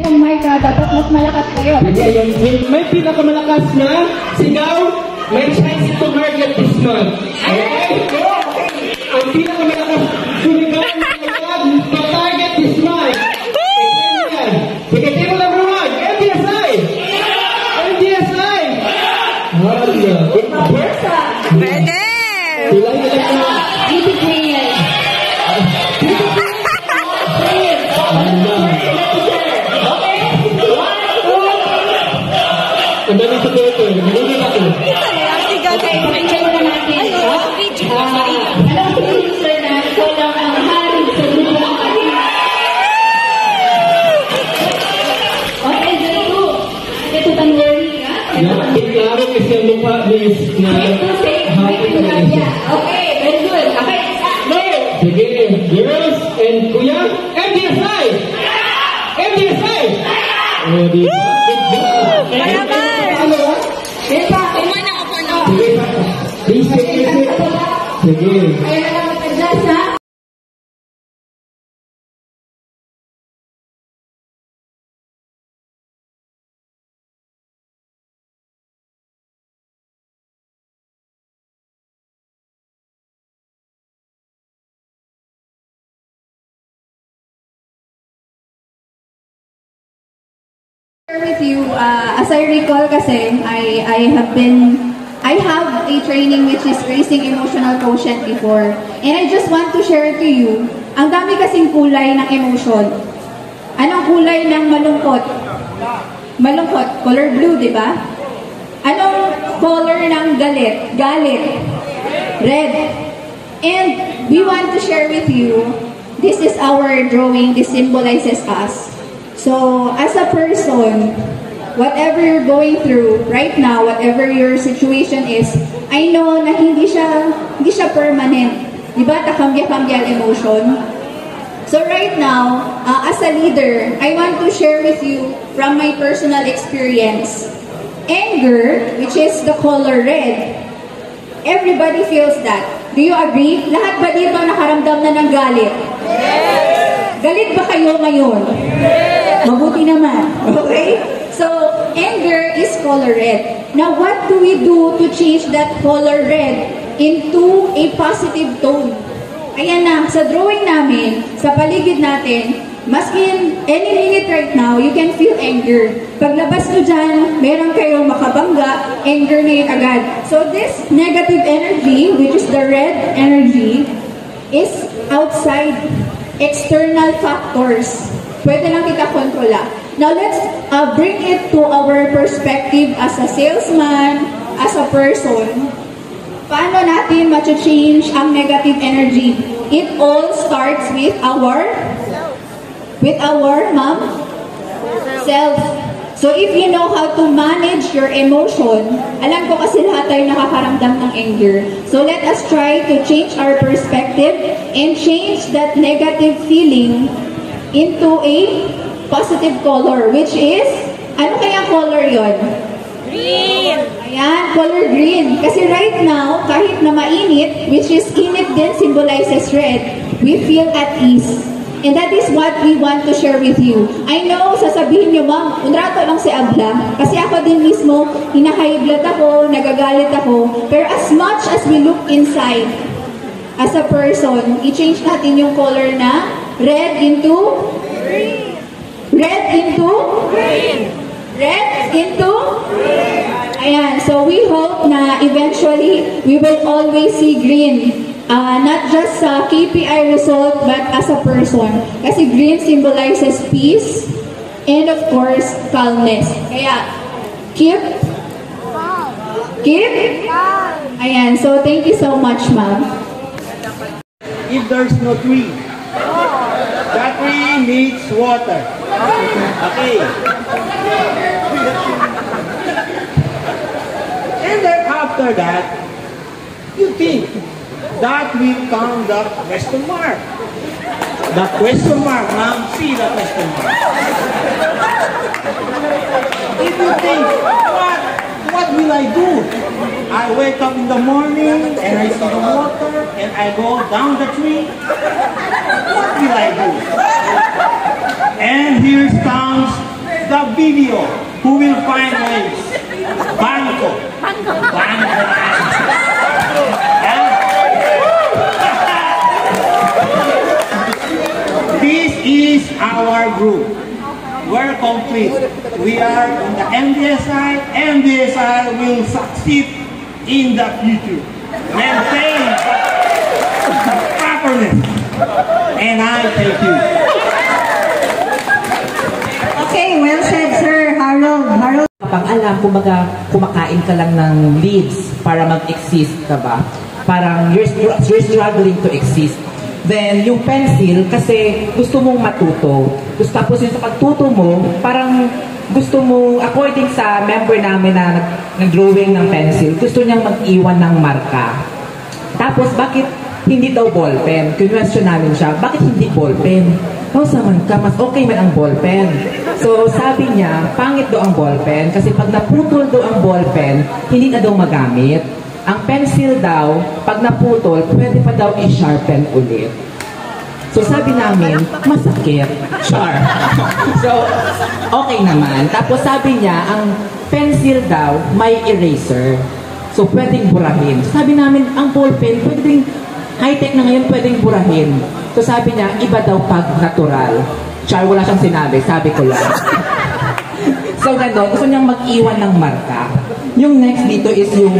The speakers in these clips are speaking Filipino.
ng mic ha, dapat mas malakas kayo. May pinakamalakas na sigaw, may chance to target this month. Okay? Ang pinakamalakas sumigaw to target this month. Sige, table number 1, MDSI! MDSI! Pwede! Ang dami sa dito, nalulun ako. Okay, check na natin. Alam ko yung sir na ikaw lang ang hari sa grupo ng ating. Okay, ganito. Ito tang worry ka? Klaro kasi ang mukha is na okay, very good. Okay, go! Sige, girls and kuya, MDSI! MDSI! O, di ba? Sige. Ayan na lang mag-adjust, ha? With you, as I recall kasi, I have a training which is raising emotional quotient before. And I just want to share to you, ang dami kasing kulay ng emotion. Anong kulay ng malungkot? Malungkot, color blue, di ba? Anong color ng galit? Galit. Red. And we want to share with you, this is our drawing, this symbolizes us. So, as a person, whatever you're going through right now, whatever your situation is, I know na hindi siya permanent. Diba? Takambya-kambya emotion. So right now, as a leader, I want to share with you from my personal experience. Anger, which is the color red, everybody feels that. Do you agree? Lahat ba dito nakaramdam na ng galit? Yes! Galit ba kayo ngayon? Yes! Mabuti naman. Okay? So, anger is color red. Now, what do we do to change that color red into a positive tone? Ayan na, sa drawing namin, sa paligid natin, maski in any minute right now, you can feel anger. Paglabas nyo dyan, meron kayong makabangga, anger na yun agad. So, this negative energy, which is the red energy, is outside external factors. Pwede lang kita kontrola. Now, let's bring it to our perspective as a salesman, as a person. Paano natin ma-change ang negative energy? It all starts with our self. So, if you know how to manage your emotion, alam ko kasi lahat tayo nakakaramdam ng anger. So, let us try to change our perspective and change that negative feeling into a positive color, which is, ano kaya color yon? Green! Ayan, color green. Kasi right now, kahit na mainit, which is init din symbolizes red, we feel at ease. And that is what we want to share with you. I know, sasabihin nyo, ma'am, unrato lang si Abla. Kasi ako din mismo, high blood ako, nagagalit ako. Pero as much as we look inside, as a person, i-change natin yung color na red into green. Red into green. Red into green. Ayan, so we hope na eventually we will always see green. Not just sa KPI result, but as a person. Kasi green symbolizes peace and of course, calmness. Kaya, keep. Ayan, so thank you so much, ma'am. If there's no tree, that tree needs water. Okay. And then after that, you think that will come the question mark. The question mark, ma'am, see the question mark. If you think, what will I do? I wake up in the morning and I see the water and I go down the tree. What will I do? And here comes video, who will find my banco? Banco. This is our group. We're complete. We are in the MDSI. MDSI will succeed in the future. Maintain the properness. And I thank you. Okay, well said, Sir Harold. Harold. Kapag alam, kumbaga, kumakain ka lang ng leads para mag-exist ka ba? Parang you're struggling to exist. Then, yung pencil, kasi gusto mong matuto. Tapos yung sa pagtuto mo, parang gusto mo, according sa member namin na nag-drawing ng pencil, gusto niyang mag-iwan ng marka. Tapos, bakit hindi daw ballpen? Question namin siya, bakit hindi ballpen? Saman ka, mas okay man ang ballpen. So, sabi niya, pangit daw ang ballpen kasi pag naputol daw ang ballpen, hindi na daw magamit. Ang pencil daw, pag naputol, pwede pa daw i-sharpen ulit. So, sabi namin, masakit. Char. So, okay naman. Tapos sabi niya, ang pencil daw, may eraser. So, pwedeng burahin. So, sabi namin, ang ballpen, pwedeng high-tech na ngayon, pwedeng burahin. So, sabi niya, iba daw pag natural. Char, wala siyang sinabi. Sabi ko lang. So, gano'n, gusto niyang mag-iwan ng marka. Yung next dito is yung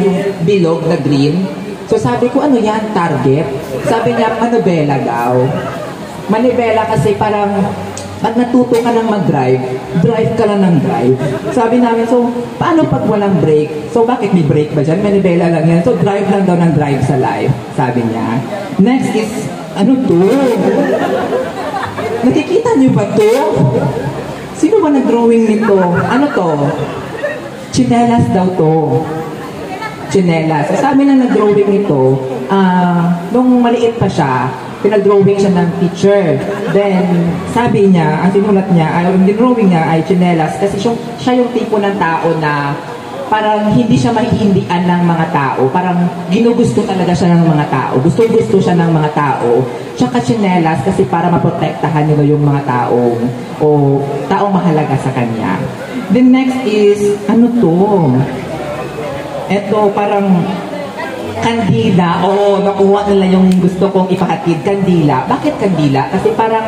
bilog na green. So, sabi ko, ano yan? Target? Sabi niya, manibela daw. Manibela kasi parang pag natuto ka ng mag-drive, drive ka lang ng drive. Sabi namin, so, paano pag walang brake? So, bakit may brake ba dyan? Manibela lang yan. So, drive lang daw ng drive sa life. Sabi niya. Next is, ano to? Nakikita niyo ba to? Sino ba nag-drawing nito? Ano to? Chinelas daw to. Chinelas. Sabi na nag-drawing nito, nung maliit pa siya, pinag-drawing siya ng teacher. Then, sabi niya, ang sinulat niya, ang drawing niya ay chinelas kasi siya yung tipo ng tao na parang hindi siya mahihindian ng mga tao. Parang ginugusto talaga siya ng mga tao. Gusto siya ng mga tao. Tsaka chinelas kasi para maprotektahan nila yung mga taong mahalaga sa kanya. The next is, ano to? Ito, parang kandila. Oo, nakuha nila yung gusto kong ipahatid. Kandila. Bakit kandila? Kasi parang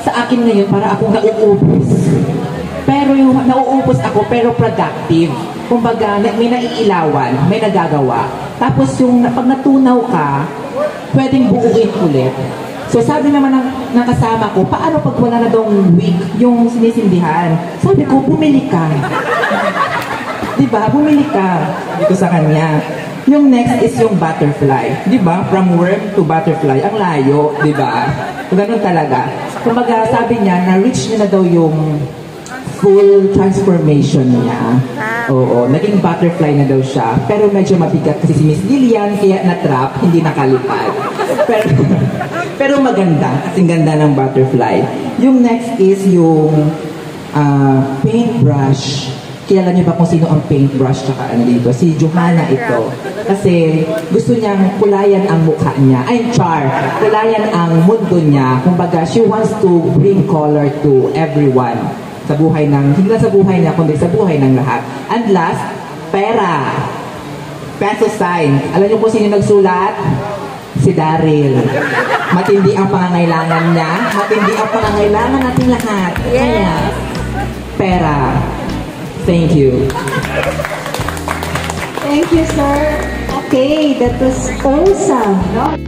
sa akin ngayon, parang akong nauubos. Pero yung nauubos ako, pero productive. Kumbaga, may naiilawan, may nagagawa. Tapos yung pag natunaw ka, pwedeng buuin ulit. So sabi naman ng kasama ko, paano pag wala na daw wig yung sinisindihan? Sabi ko, bumili ka. Diba? Bumili ka. Dito sa kanya. Yung next is yung butterfly. Diba? From worm to butterfly. Ang layo. Diba? Ganun talaga. Kumbaga, sabi niya, na-reach niya na daw yung full transformation niya. Oo. Naging butterfly na daw siya. Pero medyo mabigat kasi si Miss Lilian, kaya na-trap, hindi nakalipad. Pero maganda. Kasing ganda ng butterfly. Yung next is yung paintbrush. Kilala niyo ba kung sino ang paintbrush tsaka ano dito? Si Johanna ito. Kasi gusto niyang kulayan ang mukha niya. Ay, char! Kulayan ang mundo niya. Kumbaga, she wants to bring color to everyone. Sa buhay ng, hindi lang sa buhay niya, kundi sa buhay ng lahat. And last, pera. Peso sign. Alam niyo kung sino nagsulat? Si Daryl. Matindi ang pangangailangan niya. Matindi ang pangangailangan natin lahat. Kaya, pera. Thank you. Thank you, sir. Okay, that was awesome. No?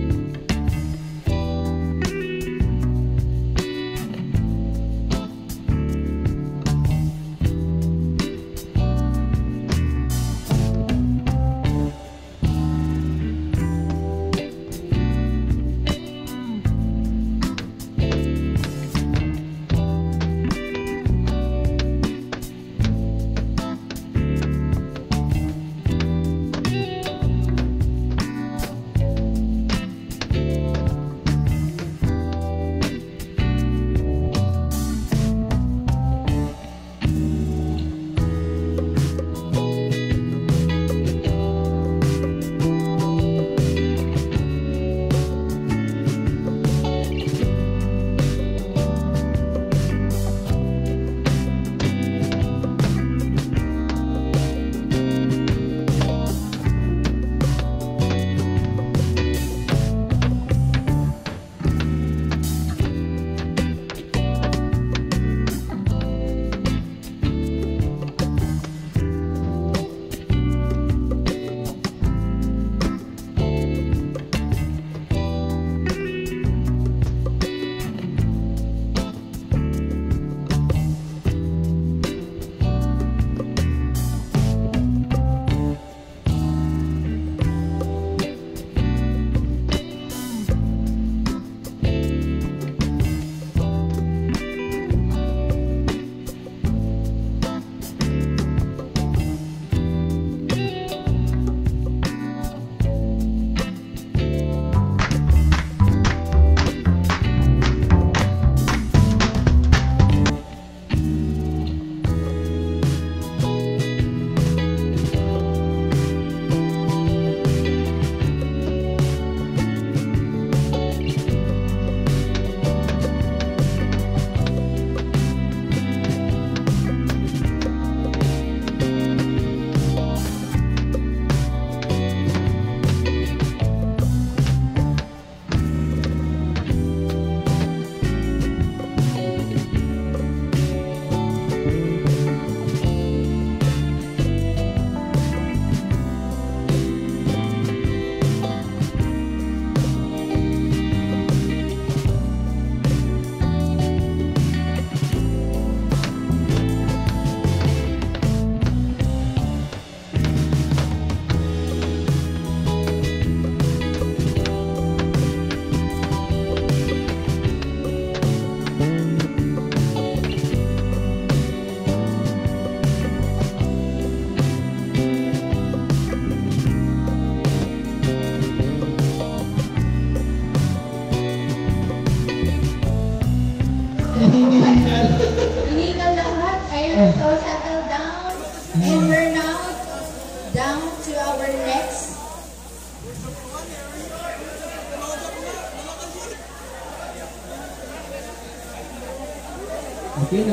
Okay,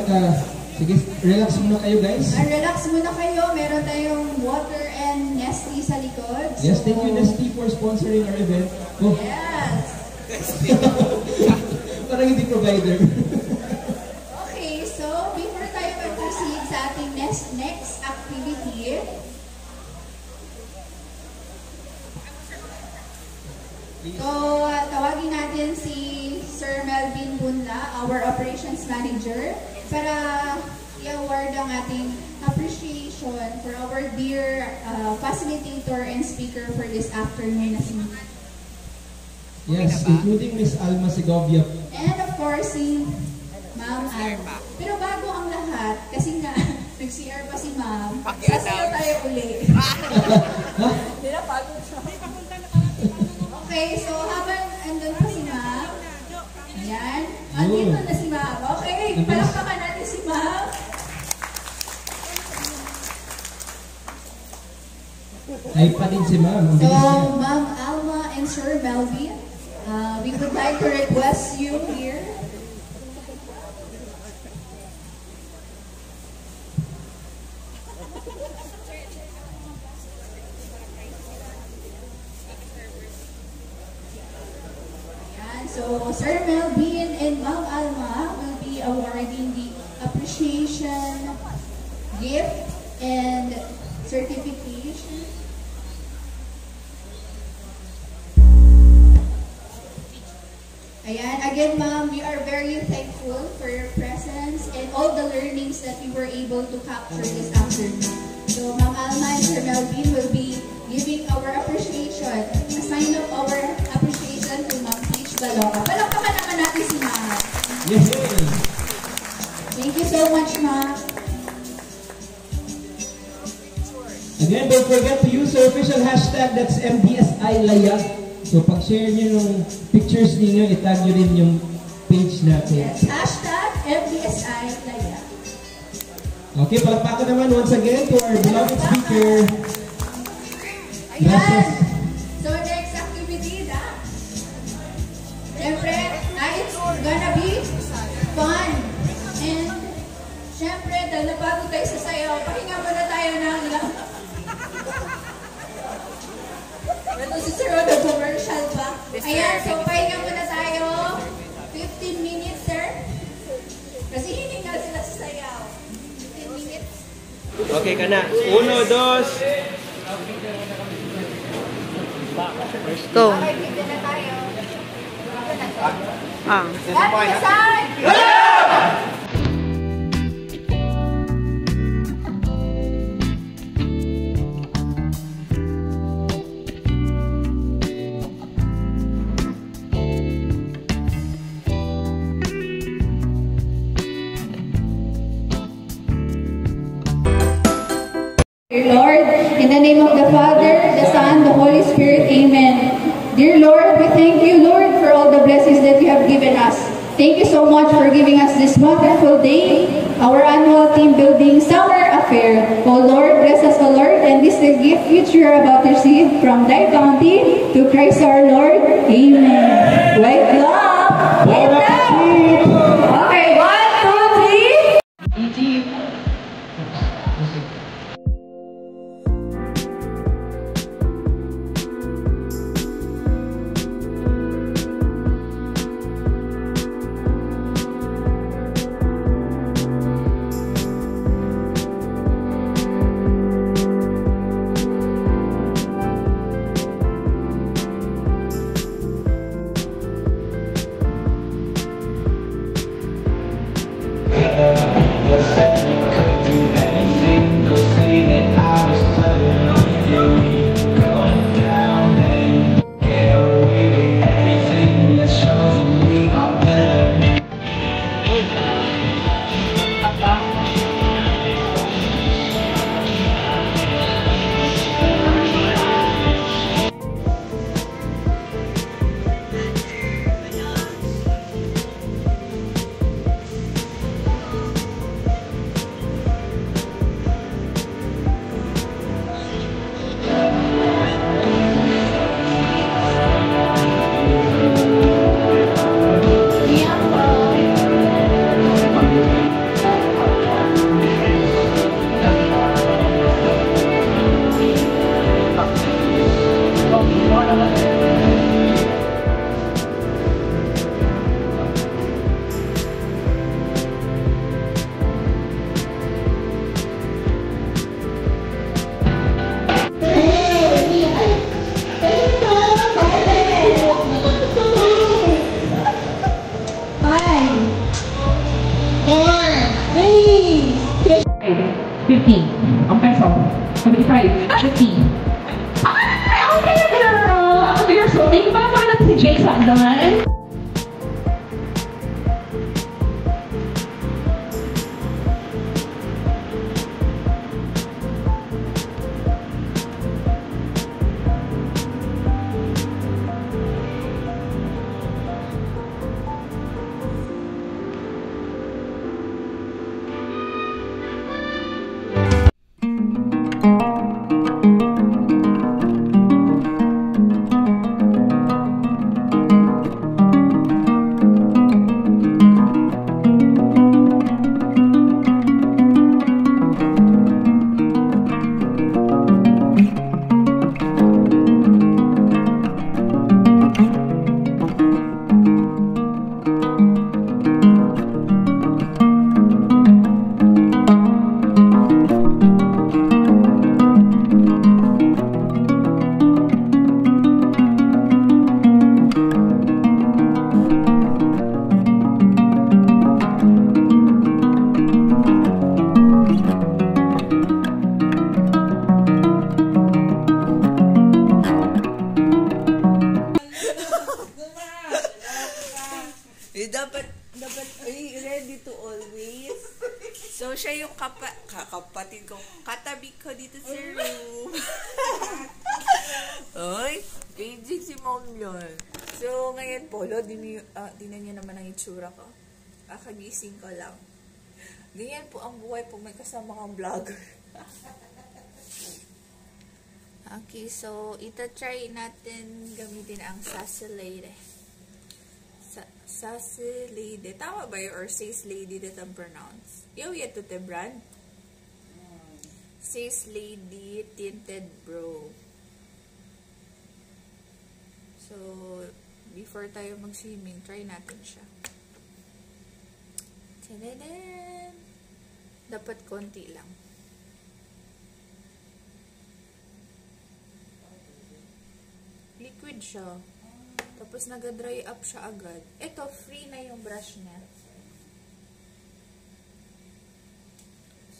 sige, relax muna kayo guys. Relax muna kayo. Meron tayong water and Nestle sa likod. Yes, thank you Nestle for sponsoring our event. Oh, Yes. parang hindi provider. Okay, so before tayo mag-proceed sa ating next activity, so tawagin natin si Sir Melvin Bunla, our operations manager, para i-award ang ating appreciation for our dear facilitator and speaker for this afternoon na si Yes, including Miss Alma Segovia. and of course si Ma'am Alma. Pero bago ang lahat, kasi nga nag-CR pa si Ma'am, sasayaw tayo uli. Okay, so habang andun pa si Ma'am, ayan, andito na si Ma'am. Okay, palakpakan natin si Ma'am. Ay pa din si Ma'am. Ang So, bilis niya. Ma'am Alma and Sir Melvin, we would like to request you here. Ayan, so Sir Melvin and Ma'am Alma will be awarding the appreciation gift and certification. Ayan, again ma'am, we are very thankful for your presence and all the learnings that we were able to capture this afternoon. So Ma'am Alma and Sir Melvin will be giving our appreciation, a sign of our appreciation to Ma'am Peach Baloca. Palakpakan naman natin si Ma'am. Yes, Thank you so much, Ma'am. Again, don't forget to use the official hashtag, that's MDSI Layag. So pag-share nyo yung pictures ninyo, itag nyo rin yung page natin. Yes, hashtag MDSI Laya. Okay, palakpakan naman once again to our beloved speaker. Ayan. So next activity na. Siyempre, it's gonna be fun. And siyempre, dahil napagod tayo sa sayaw, pahinga muna tayo ng ito si Sir Odo, commercial pa. Ayan, so pahinga muna tayo. 15 minutes, sir. Kasi hiningal sila sa sayaw. 15 minutes. Okay ka na. 1, 2. Go. Okay, pwede na tayo. Ah. Left side! Dear Lord, in the name of the Father, the Son, the Holy Spirit, Amen. Dear Lord, we thank you, Lord, for all the blessings that you have given us. Thank you so much for giving us this wonderful day, our annual team building summer affair. Oh Lord, bless us, O Lord, and this is the gift which we are about to receive from thy bounty to Christ our Lord. Amen. Wake up! Wake up! Okay, 1, 2, 3. Hey! 50. Ang peso. 75. 50. Ay, okay na girl! Ako to your soul. Thank you ba natin si Jake Sandaman? Ay, ready to always. So, siya yung kakapatid ko. Katabi ko dito sa room. Ay, aging si mom yun. So, ngayon po, tinan niyo naman ang itsura ko. Kagising ko lang. Ganyan po ang buhay pag may kasama kang vlogger. Okay, so, ita-try natin gamitin ang Sassy Lady. Sassy Lady. Tama ba yun? Or Says Lady that ang pronounce? Yo, yet to the brand. Says Lady Tinted Brow. So, before tayo mag-swimming, try natin siya. Tadadaan! Dapat konti lang. Liquid siya. Tapos nag-dry up siya agad. Ito, free na yung brush niya.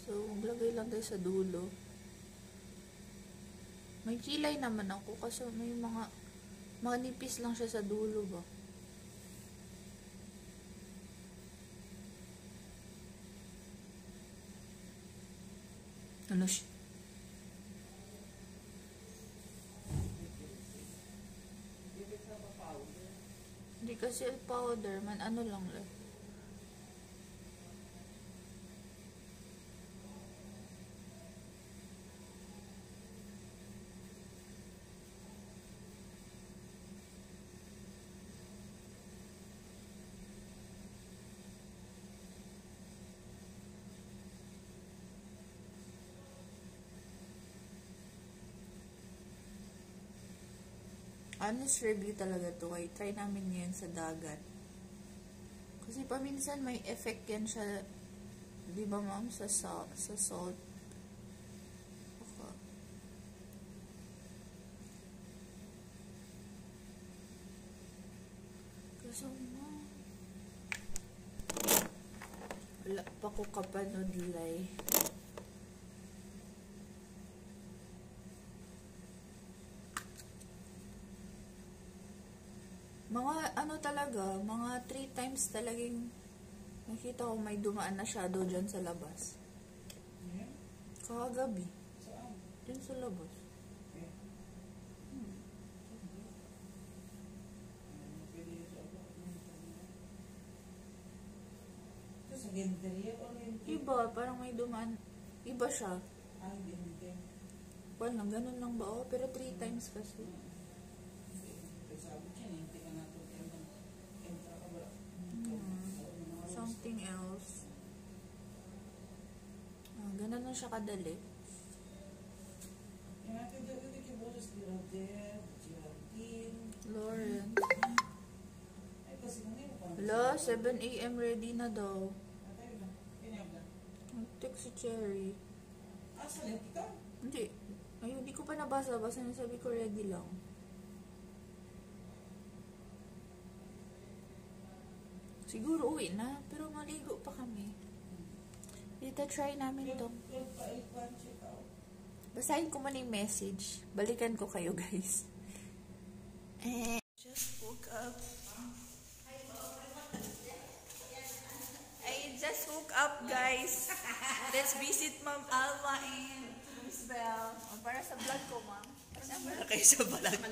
So, maglagay lang tayo sa dulo. May kilay naman ako kasi may mga nipis lang siya sa dulo ba. Ano siya? Hindi kasi powder man, ano lang lang. Honest review talaga to. Ay, try namin ngayon sa dagat. Kasi paminsan may effect yan siya. Di ba ma'am? Sa salt. Okay. Kasi ma'am. Wala pa ko kapanudlay. Mga ano talaga, mga 3 times talagang nakita ko may dumaan na shadow dyan sa labas. Kagabi. Saan? Dyan sa labas. Iba, parang may dumaan. Iba siya. Wala, ganun lang ba? Oh, pero 3 times kasi. Something else. Ganun lang siya kadali. Lauren. Hello, 7 AM ready na daw. Nag-text si Cherry. Hindi. Ayun, hindi ko pa nabasa. Basta nasabi ko ready lang. Siguro uwi na, pero maligo pa kami. Ita-try namin to. Basahin ko muna yung message. Balikan ko kayo, guys. Just woke up. I just woke up, guys. Let's visit Ma'am Alma and Miss Belle. Para sa vlog ko, ma'am. Para kayo sa balag.